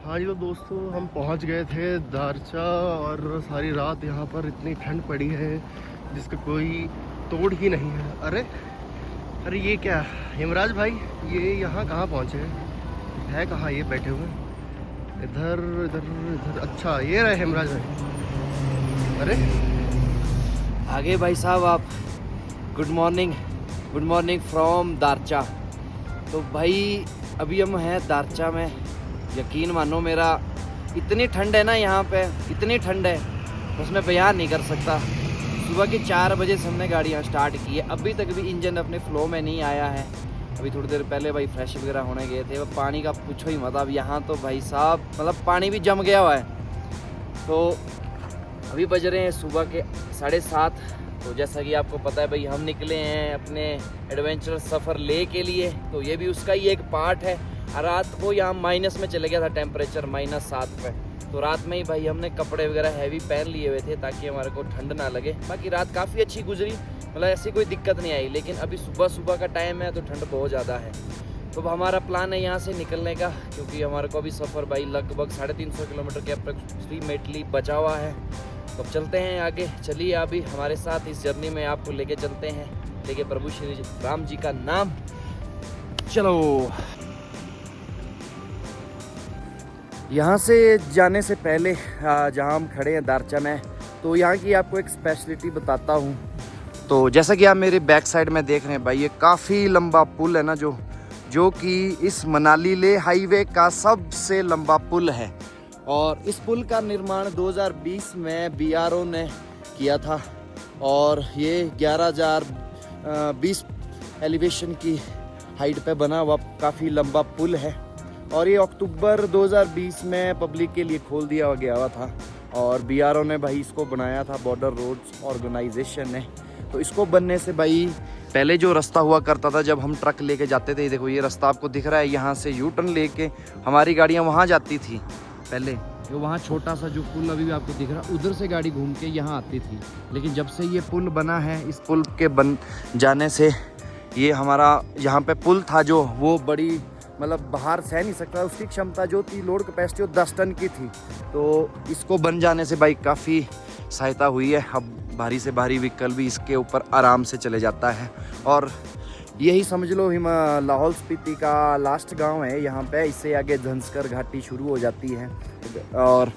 हाँ जी, तो दोस्तों हम पहुंच गए थे दारचा और सारी रात यहाँ पर इतनी ठंड पड़ी है जिसका कोई तोड़ ही नहीं है। अरे अरे ये क्या हिमराज भाई, ये यहाँ कहाँ पहुँचे है कहाँ ये बैठे हुए? इधर इधर इधर, अच्छा ये रहे हिमराज भाई। अरे आगे भाई साहब आप। Good morning from Darcha. तो भाई अभी हम हैं दारचा में। यकीन मानो मेरा, इतनी ठंड है ना यहाँ पे, इतनी ठंड है बस मैं बयान नहीं कर सकता। सुबह के 4 बजे से हमने गाड़ियाँ स्टार्ट की है, अभी तक भी इंजन अपने फ्लो में नहीं आया है। अभी थोड़ी देर पहले भाई फ्रेश वगैरह होने गए थे। पानी का पूछो ही मत। अब यहाँ तो भाई साहब मतलब पानी भी जम गया हुआ है। तो अभी बज रहे हैं सुबह के 7:30। तो जैसा कि आपको पता है भाई, हम निकले हैं अपने एडवेंचर सफ़र ले के लिए, तो ये भी उसका ही एक पार्ट है। रात को यहाँ माइनस में चले गया था टेम्परेचर, -7 पे। तो रात में ही भाई हमने कपड़े वगैरह हैवी पहन लिए हुए थे ताकि हमारे को ठंड ना लगे। बाकी रात काफ़ी अच्छी गुजरी, मतलब ऐसी कोई दिक्कत नहीं आई। लेकिन अभी सुबह का टाइम है तो ठंड बहुत ज़्यादा है। तो हमारा प्लान है यहाँ से निकलने का, क्योंकि हमारे को अभी सफ़र भाई लगभग 350 किलोमीटर के अप्रॉक्सीमेटली बचा हुआ है। तो अब चलते हैं आगे। चलिए अभी हमारे साथ इस जर्नी में आपको लेके चलते हैं, लेके प्रभु श्री राम जी का नाम। चलो। यहाँ से जाने से पहले जहाँ हम खड़े हैं दारचा में, तो यहाँ की आपको एक स्पेशलिटी बताता हूँ। तो जैसा कि आप मेरे बैक साइड में देख रहे हैं भाई, ये काफ़ी लंबा पुल है ना, जो कि इस मनाली लेह हाईवे का सबसे लंबा पुल है। और इस पुल का निर्माण 2020 में BRO ने किया था। और ये 11,020 एलिवेशन की हाइट पे बना हुआ काफ़ी लंबा पुल है। और ये अक्टूबर 2020 में पब्लिक के लिए खोल दिया गया हुआ था। और BRO ने भाई इसको बनाया था, बॉर्डर रोड्स ऑर्गेनाइजेशन ने। तो इसको बनने से भाई पहले जो रास्ता हुआ करता था जब हम ट्रक लेके जाते थे, देखो ये रास्ता आपको दिख रहा है, यहाँ से यू टर्न लेके हमारी गाड़ियाँ वहाँ जाती थी पहले। जो वहाँ छोटा सा जो पुल अभी भी आपको दिख रहा है, उधर से गाड़ी घूम के यहाँ आती थी। लेकिन जब से ये पुल बना है, इस पुल के बन जाने से ये हमारा यहाँ पे पुल था जो, वो बड़ी मतलब बाहर सह नहीं सकता, उसकी क्षमता जो थी, लोड कैपेसिटी, वो 10 टन की थी। तो इसको बन जाने से भाई काफ़ी सहायता हुई है। अब भारी से भारी व्हीकल भी इसके ऊपर आराम से चले जाता है। और यही समझ लो लाहौल स्पीति का लास्ट गांव है यहाँ पे। इससे आगे झंस्कर घाटी शुरू हो जाती है। और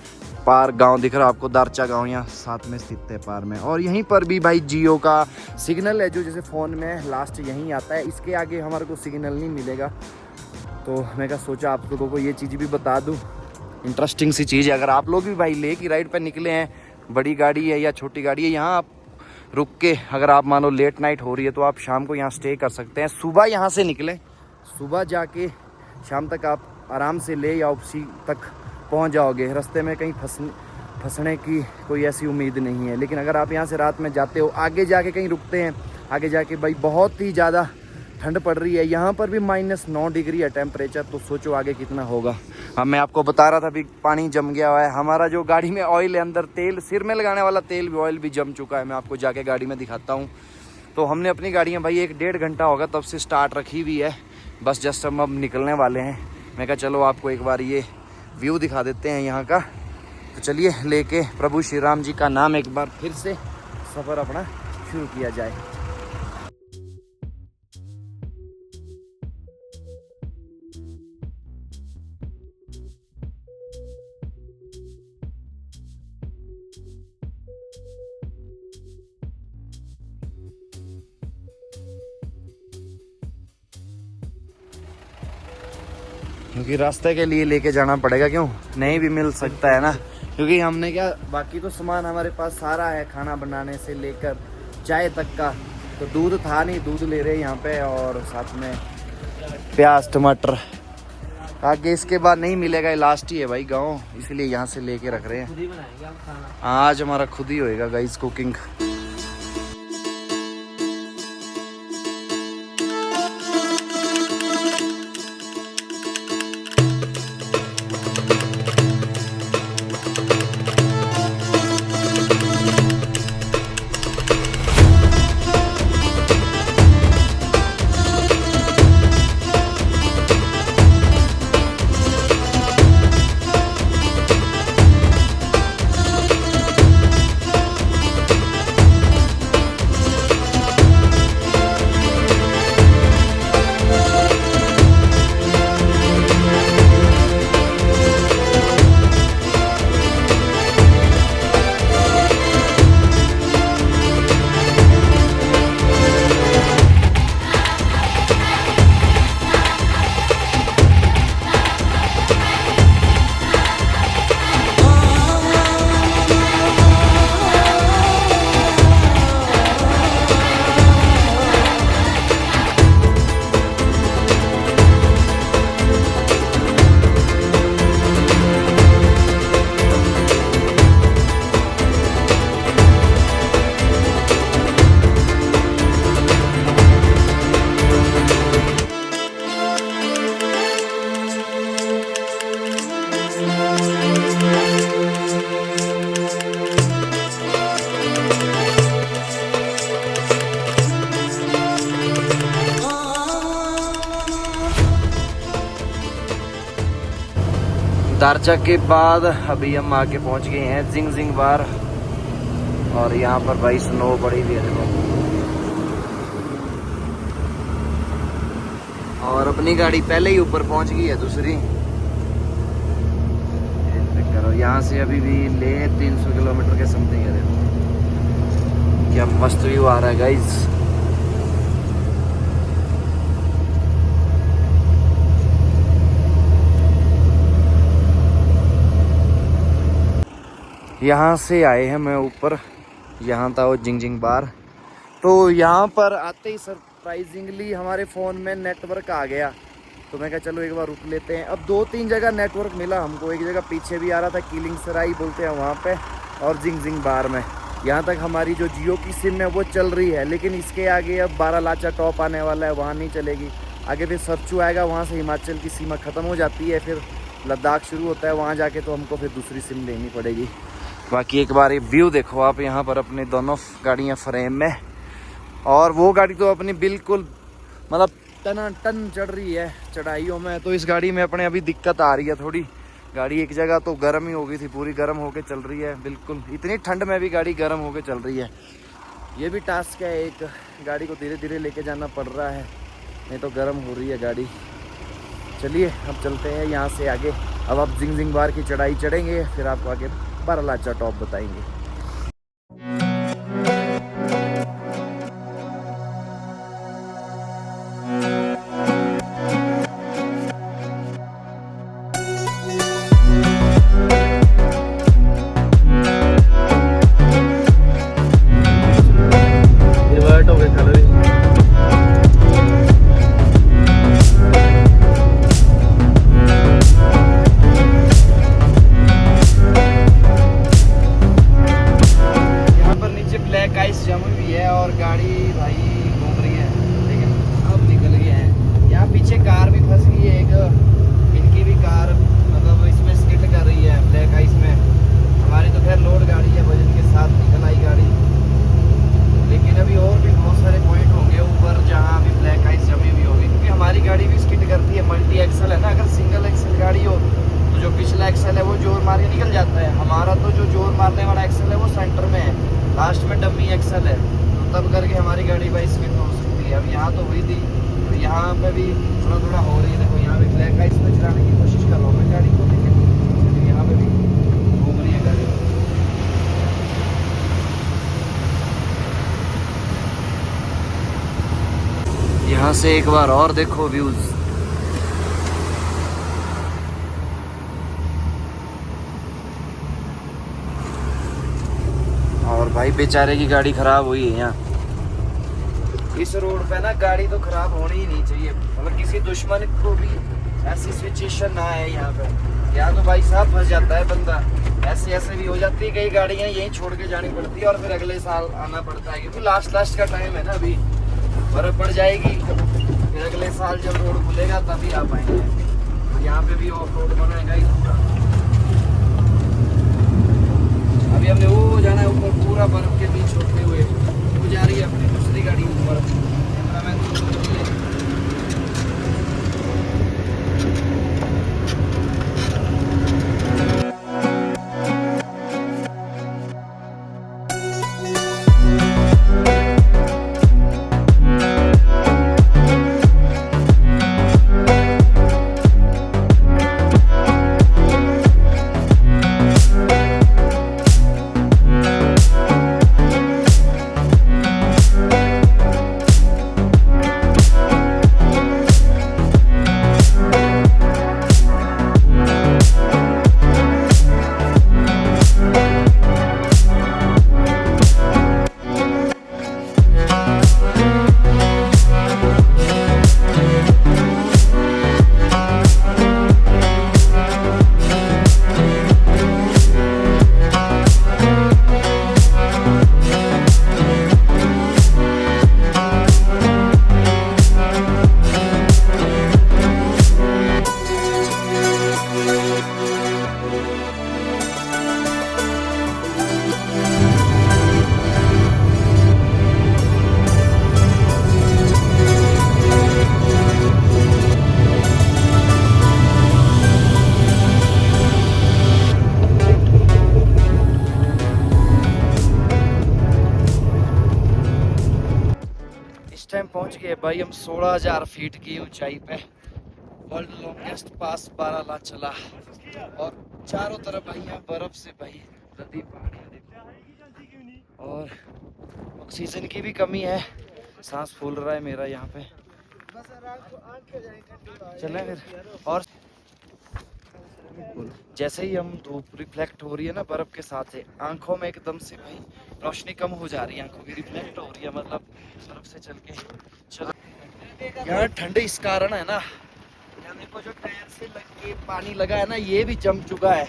पार गांव दिख रहा है आपको, दारचा गांव यहाँ साथ में स्थित है पार में। और यहीं पर भी भाई जियो का सिग्नल है, जो जैसे फ़ोन में लास्ट यहीं आता है। इसके आगे हमारे को सिग्नल नहीं मिलेगा। तो मैं क्या सोचा आप लोगों को ये चीज़ भी बता दूँ, इंटरेस्टिंग सी चीज़ है। अगर आप लोग भी भाई लेह की राइड पर निकले हैं, बड़ी गाड़ी है या छोटी गाड़ी है, यहाँ आप रुक के, अगर आप मानो लेट नाइट हो रही है तो आप शाम को यहाँ स्टे कर सकते हैं। सुबह यहाँ से निकलें, सुबह जाके शाम तक आप आराम से ले या उसी तक पहुँच जाओगे। रास्ते में कहीं फंसने की कोई ऐसी उम्मीद नहीं है। लेकिन अगर आप यहाँ से रात में जाते हो, आगे जाके कहीं रुकते हैं, आगे जाके भाई बहुत ही ज़्यादा ठंड पड़ रही है। यहाँ पर भी -9 डिग्री है टेम्परेचर। तो सोचो आगे कितना होगा। अब मैं आपको बता रहा था भी पानी जम गया हुआ है। हमारा जो गाड़ी में ऑयल है, अंदर तेल, सिर में लगाने वाला तेल भी, ऑयल भी जम चुका है। मैं आपको जाके गाड़ी में दिखाता हूँ। तो हमने अपनी गाड़ियाँ भाई 1-1.5 घंटा होगा तब से स्टार्ट रखी हुई है। बस जस्ट हम अब निकलने वाले हैं। मैं कहा चलो आपको एक बार ये व्यू दिखा देते हैं यहाँ का। तो चलिए लेके प्रभु श्री राम जी का नाम एक बार फिर से सफ़र अपना शुरू किया जाए। क्योंकि रास्ते के लिए लेके जाना पड़ेगा, क्यों नहीं भी मिल सकता है ना। क्योंकि हमने क्या, बाकी तो सामान हमारे पास सारा है, खाना बनाने से लेकर चाय तक का। तो दूध था नहीं, दूध ले रहे हैं यहाँ पे। और साथ में प्याज टमाटर। आगे इसके बाद नहीं मिलेगा, ये लास्ट ही है भाई गाँव, इसलिए यहाँ से लेके रख रहे हैं। आज हमारा खुद ही होएगा गाइस कुकिंग। दारचा के बाद अभी हम आके पहुंच गए हैं जिंगजिंग बार। और यहाँ पर भाई स्नो पड़ी हुई है देखो। और अपनी गाड़ी पहले ही ऊपर पहुंच गई है दूसरी। करो यहाँ से अभी भी ले 300 किलोमीटर के समथिंग है देखो। क्या मस्त व्यू आ रहा है गाइज। यहाँ से आए हैं मैं ऊपर, यहाँ था वो जिंगजिंग बार। तो यहाँ पर आते ही सरप्राइजिंगली हमारे फ़ोन में नेटवर्क आ गया। तो मैं कहा चलो एक बार रुक लेते हैं। अब 2-3 जगह नेटवर्क मिला हमको। एक जगह पीछे भी आ रहा था, कीलिंग सराई बोलते हैं वहाँ पे, और जिंगजिंग बार में। यहाँ तक हमारी जो जियो की सिम है वो चल रही है, लेकिन इसके आगे अब बारालाचा टॉप आने वाला है, वहाँ नहीं चलेगी। आगे फिर सरचू आएगा, वहाँ से हिमाचल की सीमा ख़त्म हो जाती है, फिर लद्दाख शुरू होता है। वहाँ जाके तो हमको फिर दूसरी सिम लेनी पड़ेगी। बाकी एक बार ये व्यू देखो आप यहाँ पर, अपने दोनों गाड़ियाँ फ्रेम में। और वो गाड़ी तो अपनी बिल्कुल मतलब टन चढ़ रही है चढ़ाइयों में। तो इस गाड़ी में अपने अभी दिक्कत आ रही है थोड़ी। गाड़ी एक जगह तो गर्म ही हो गई थी, पूरी गर्म होके चल रही है बिल्कुल। इतनी ठंड में भी गाड़ी गर्म होके चल रही है। ये भी टास्क है, एक गाड़ी को धीरे धीरे लेके जाना पड़ रहा है, नहीं तो गर्म हो रही है गाड़ी। चलिए अब चलते हैं यहाँ से आगे। अब आप जिंगजिंग बार की चढ़ाई चढ़ेंगे, फिर आपको आगे बारालाचा टॉप बताएंगे। लास्ट में डमी एक्सल है, तो तब करके हमारी गाड़ी भाई स्किड हो सकती है। अब यहाँ तो हुई थी, तो यहाँ पे भी थोड़ा थोड़ा हो रही है। देखो यहाँ पे ब्लैक आइस में चलाने की कोशिश कर रहा हूँ मैं गाड़ी को, लेकिन यहाँ पे भी घूम रही है गाड़ी। यहाँ से एक बार और देखो व्यूज। और भाई बेचारे की गाड़ी खराब हुई है यहाँ। इस रोड पे ना गाड़ी तो खराब होनी ही नहीं चाहिए, मतलब किसी दुश्मन को भी ऐसी सिचुएशन ना आए यहाँ पे। यहाँ तो भाई साहब फंस जाता है बंदा, ऐसे भी हो जाती है। कई गाड़ियाँ यहीं छोड़ के जानी पड़ती है और फिर अगले साल आना पड़ता है, क्योंकि लास्ट का टाइम है ना, अभी बर्फ पड़ जाएगी, फिर अगले साल जब रोड खुलेगा तभी आ पाएंगे। तो यहाँ पे भी ऑफ रोड बनाएगा ही पूरा। अभी हमने वो जाना है ऊपर, पूरा बर्फ के बीच होते हुए वो जा रही है अपनी दूसरी गाड़ी ऊपर। कैमरामैन भाई हम 16,000 फीट की ऊंचाई पे वर्ल्ड लॉन्गेस्ट पास बाराला चला और चारों तरफ भाई यहाँ बर्फ से भाई लदी पहाड़ियाँ देखो और ऑक्सीजन की भी कमी है, सांस फूल रहा है मेरा यहाँ पे। चलें फिर। और जैसे ही हम धूप रिफ्लेक्ट हो रही है ना बर्फ के साथ से, आंखों में एकदम से भाई रोशनी कम हो जा रही है, आंखों की रिफ्लेक्ट हो रही है, मतलब बर्फ से चल के चलो। यहाँ ठंड इस कारण है ना, यहाँ देखो जो टायर से लग के पानी लगा है ना ये भी जम चुका है।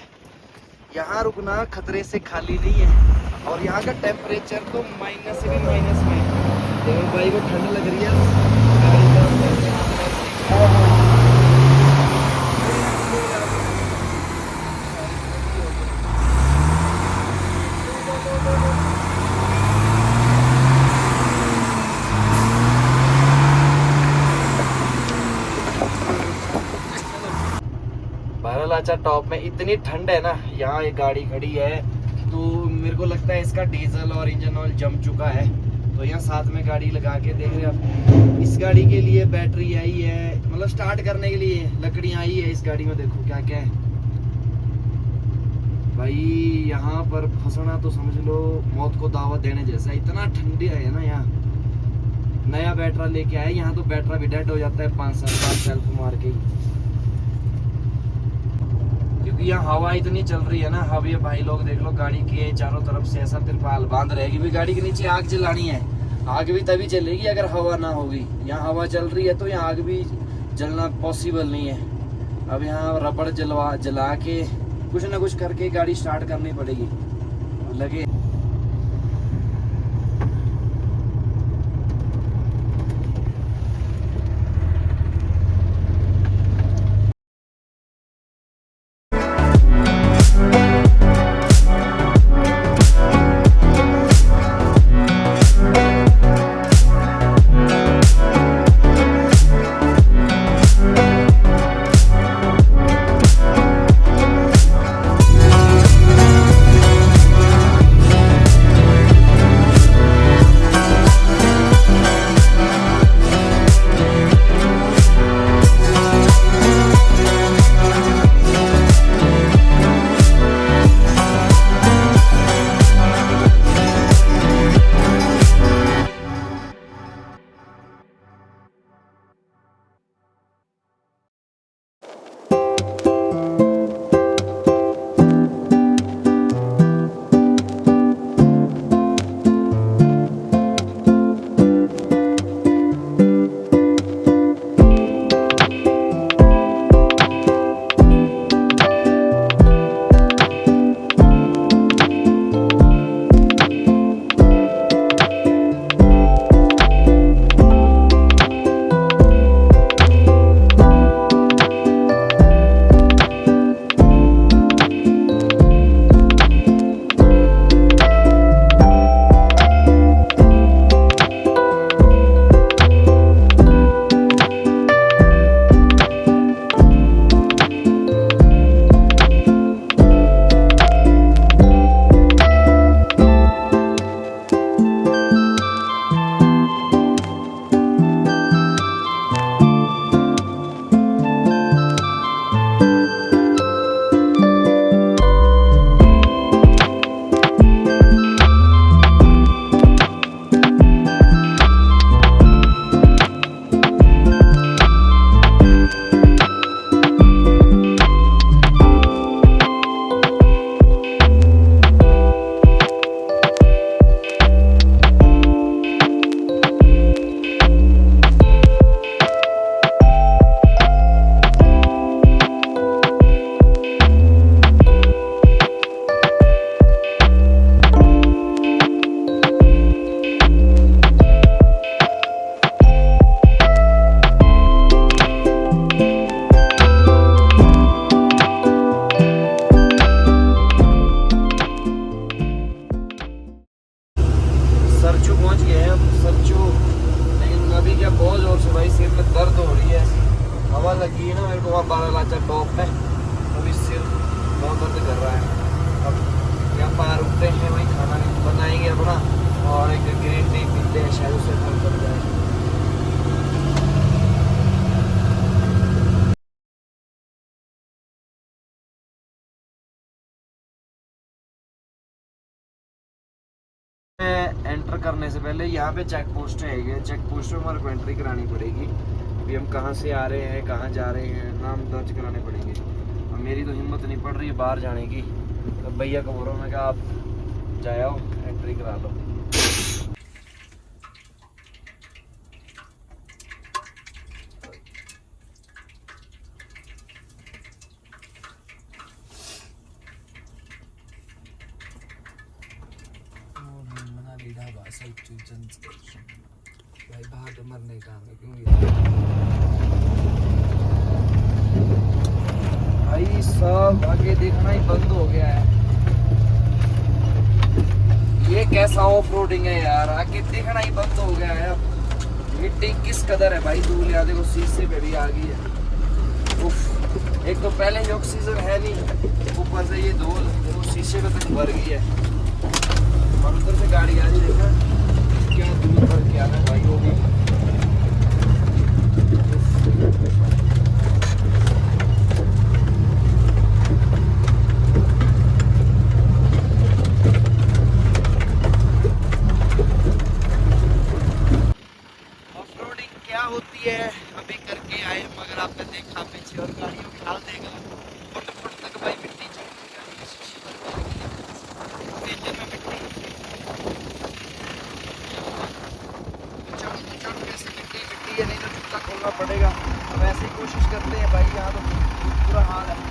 यहाँ रुकना खतरे से खाली नहीं है और यहाँ का टेम्परेचर तो माइनस से भी माइनस में है। तो भाई को ठंड लग रही है। बारालाचा टॉप में इतनी ठंड है ना, यहाँ एक गाड़ी खड़ी है तो मेरे को लगता है इसका डीजल और इंजन ऑयल जम चुका है। तो यहाँ साथ में गाड़ी लगा के देख रहे आप, इस गाड़ी के लिए बैटरी आई है, मतलब स्टार्ट करने के लिए लकड़ियाँ आई है इस गाड़ी में। देखो क्या क्या है भाई, यहाँ पर फंसना तो समझ लो मौत को दावत देने जैसा, इतना ठंडी है ना यहाँ। नया बैटरा लेके आए, यहाँ तो बैटरा भी डेड हो जाता है 5 साल बाद सेल्फ मार के, क्योंकि यहाँ हवा इतनी चल रही है ना। अब ये भाई लोग देख लो, गाड़ी के चारों तरफ से ऐसा तिरपाल बांध रहेगी भी, गाड़ी के नीचे आग जलानी है, आग भी तभी चलेगी अगर हवा ना होगी। यहाँ हवा चल रही है तो यहाँ आग भी जलना पॉसिबल नहीं है। अब यहाँ रबड़ जला के कुछ ना कुछ करके गाड़ी स्टार्ट करनी पड़ेगी लगे। लगी है ना मेरे को वहाँ बारालाचा टॉप में, अभी सिर बहुत दर्द कर रहा है। अब यहाँ पार रुकते हैं, वहीं खाना बनाएंगे अपना और एक ग्रीन टी पीते हैं, शायद उससे फर्क पड़ जाए। एंटर करने से पहले यहाँ पे चेक पोस्ट है, चेक पोस्ट में हमारे को एंट्री करानी पड़ेगी। अभी हम कहाँ से आ रहे हैं, कहाँ जा रहे हैं, नाम दर्ज कराने पड़ेंगे। और मेरी तो हिम्मत नहीं पड़ रही है बाहर जाने की, तो भैया को बोल रहा हूँ मैं, आप जाओ एंट्री करा लो। भाई बाहर तो मरने का है, क्यों भाई सब आगे देखना ही बंद हो गया है। ये कैसा ऑफ रोडिंग है यार, आगे देखना ही बंद हो गया है। अब मिट्टी किस कदर है भाई, धूल यार देखो शीशे पे भी आ गई है। उफ, एक तो पहले ही ऑक्सीजन है नहीं, ऊपर से ये धूल देखो शीशे पे तक भर गई है। और उधर से गाड़ी आ रही देखा क्या दूर पर क्या है भाई, वो भी ऑफरोडिंग क्या होती है अभी करके आए, मगर आपने देखा पीछे और गाड़ियों की हाल देखा, फुट फुट तक भाई मिट्टी है, नहीं तो जूता खोलना पड़ेगा। अब ऐसे ही कोशिश करते हैं भाई, यहाँ तो बुरा हाल है।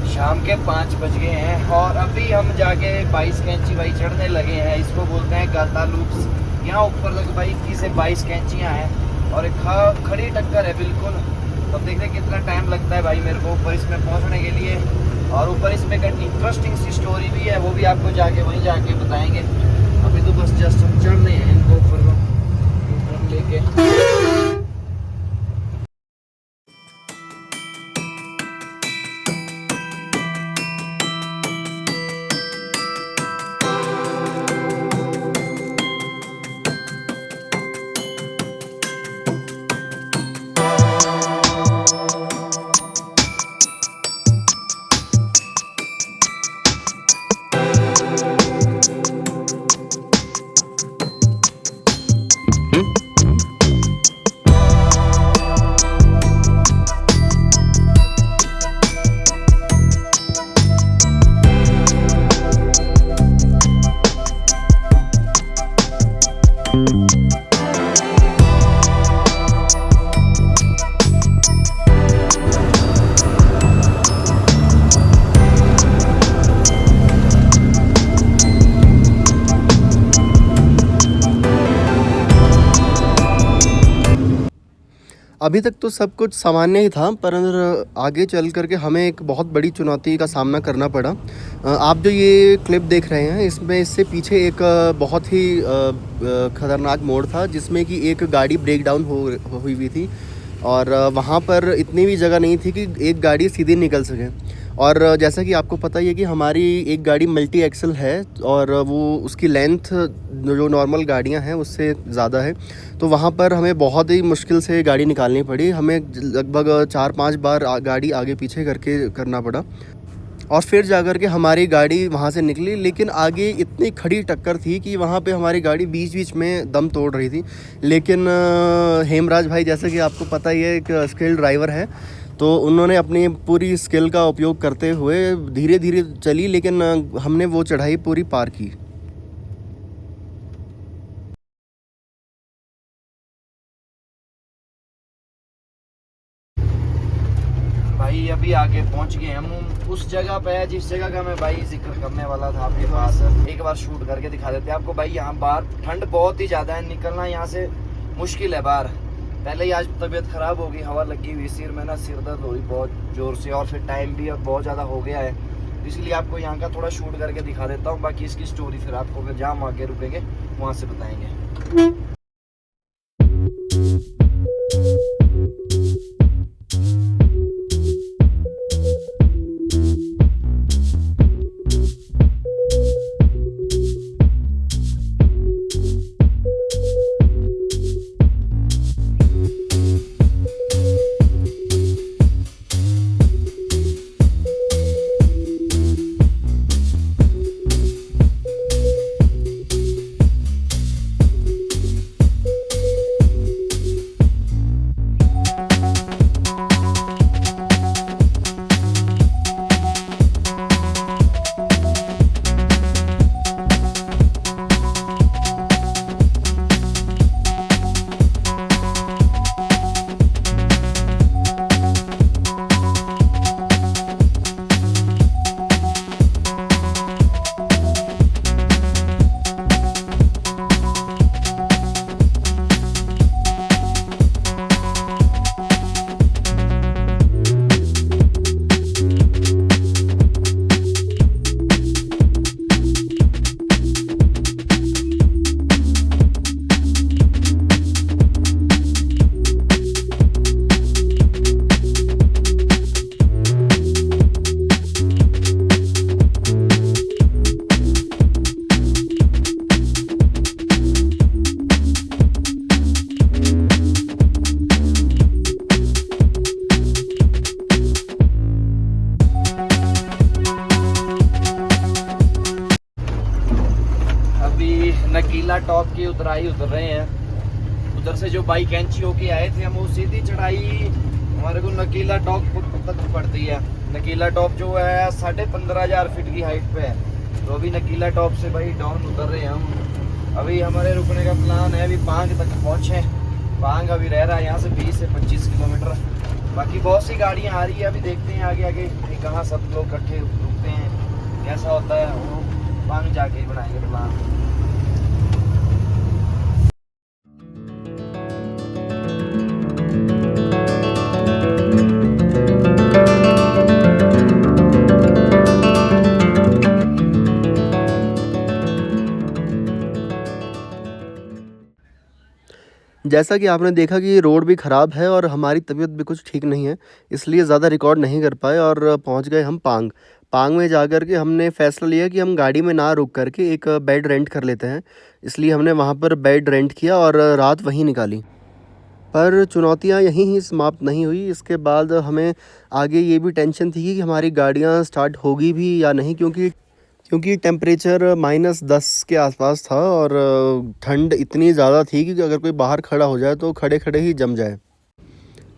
शाम के 5 बज गए हैं और अभी हम जाके 22 कैंची भाई चढ़ने लगे हैं। इसको बोलते हैं गाता लूप्स। यहाँ ऊपर तक भाई 21 से 22 कैंचियाँ हैं और एक खड़ी टक्कर है बिल्कुल। अब देखते हैं कितना टाइम लगता है भाई मेरे को ऊपर इसमें पहुँचने के लिए। और ऊपर इसमें एक इंटरेस्टिंग सी स्टोरी भी है, वो भी आपको जाके वहीं जाके बताएंगे। अभी तो बस जस्ट हम चढ़ रहे हैं इनको ऊपर लेके। अभी तक तो सब कुछ सामान्य ही था, पर आगे चल करके हमें एक बहुत बड़ी चुनौती का सामना करना पड़ा। आप जो ये क्लिप देख रहे हैं, इसमें इससे पीछे एक बहुत ही ख़तरनाक मोड़ था, जिसमें कि एक गाड़ी ब्रेक डाउन हुई हुई थी और वहाँ पर इतनी भी जगह नहीं थी कि एक गाड़ी सीधी निकल सके। और जैसा कि आपको पता ही है कि हमारी एक गाड़ी मल्टी एक्सल है और वो उसकी लेंथ जो नॉर्मल गाड़ियां हैं उससे ज़्यादा है। तो वहाँ पर हमें बहुत ही मुश्किल से गाड़ी निकालनी पड़ी। हमें लगभग 4-5 बार गाड़ी आगे पीछे करके करना पड़ा। और फिर जाकर के हमारी गाड़ी वहाँ से निकली, लेकिन आगे इतनी खड़ी टक्कर थी कि वहाँ पे हमारी गाड़ी बीच बीच में दम तोड़ रही थी। लेकिन हेमराज भाई जैसे कि आपको पता ही है, एक स्किल्ड ड्राइवर है, तो उन्होंने अपनी पूरी स्किल का उपयोग करते हुए धीरे धीरे चली, लेकिन हमने वो चढ़ाई पूरी पार की। भाई अभी आगे पहुंच गए हम उस जगह पे, जिस जगह का मैं भाई जिक्र करने वाला था आपके पास। एक बार शूट करके दिखा देते हैं आपको। भाई यहाँ बाहर ठंड बहुत ही ज़्यादा है, निकलना यहाँ से मुश्किल है बाहर। पहले ही आज तबीयत ख़राब हो गई, हवा लगी हुई सिर में ना, सिर दर्द हो रही बहुत ज़ोर से, और फिर टाइम भी अब बहुत ज़्यादा हो गया है, इसलिए आपको यहाँ का थोड़ा शूट करके दिखा देता हूँ। बाकी इसकी स्टोरी फिर आपको फिर जहाँ हम आगे रुकेंगे वहाँ से बताएँगे। नकीला टॉप की उतराई उतर रहे हैं। उधर से जो बाइक कैंची होके आए थे हम, वो सीधी चढ़ाई हमारे को नकीला टॉप तक पड़ती है। नकीला टॉप जो है 15,500 फीट की हाइट पे है। तो अभी नकीला टॉप से भाई डाउन उतर रहे हैं हम। अभी हमारे रुकने का प्लान है, अभी पांग तक पहुँचे। पांग अभी रह रहा है यहाँ से 20 से 25 किलोमीटर। बाकी बहुत सी गाड़ियाँ आ रही है, अभी देखते हैं आगे आगे कहाँ सब लोग इकट्ठे रुकते हैं, कैसा होता है। वो पांग जाके बनाएंगे प्लान। जैसा कि आपने देखा कि रोड भी ख़राब है और हमारी तबीयत भी कुछ ठीक नहीं है, इसलिए ज़्यादा रिकॉर्ड नहीं कर पाए और पहुंच गए हम पांग। पांग में जाकर के हमने फ़ैसला लिया कि हम गाड़ी में ना रुक करके एक बेड रेंट कर लेते हैं, इसलिए हमने वहां पर बेड रेंट किया और रात वहीं निकाली। पर चुनौतियां यहीं ही समाप्त नहीं हुई। इसके बाद हमें आगे ये भी टेंशन थी कि हमारी गाड़ियां स्टार्ट होगी भी या नहीं, क्योंकि टेम्परेचर -10 के आसपास था और ठंड इतनी ज़्यादा थी कि अगर कोई बाहर खड़ा हो जाए तो खड़े खड़े ही जम जाए।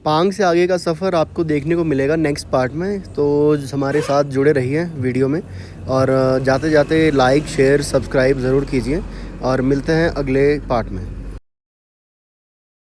पांग से आगे का सफ़र आपको देखने को मिलेगा नेक्स्ट पार्ट में, तो हमारे साथ जुड़े रहिए वीडियो में और जाते जाते लाइक शेयर सब्सक्राइब ज़रूर कीजिए और मिलते हैं अगले पार्ट में।